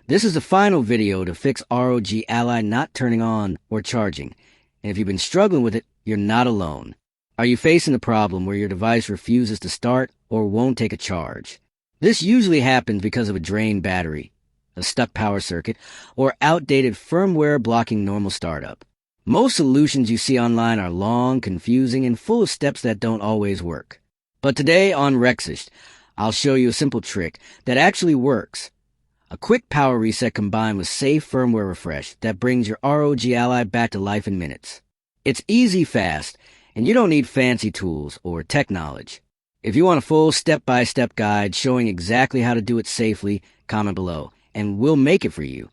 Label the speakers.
Speaker 1: This is the final video to fix ROG Ally not turning on or charging. And if you've been struggling with it, you're not alone. Are you facing a problem where your device refuses to start or won't take a charge? This usually happens because of a drained battery, a stuck power circuit, or outdated firmware blocking normal startup. Most solutions you see online are long, confusing, and full of steps that don't always work. But today on Rexist, I'll show you a simple trick that actually works. A quick power reset combined with safe firmware refresh that brings your ROG Ally back to life in minutes. It's easy, fast, and you don't need fancy tools or tech knowledge. If you want a full step-by-step guide showing exactly how to do it safely, comment below, and we'll make it for you.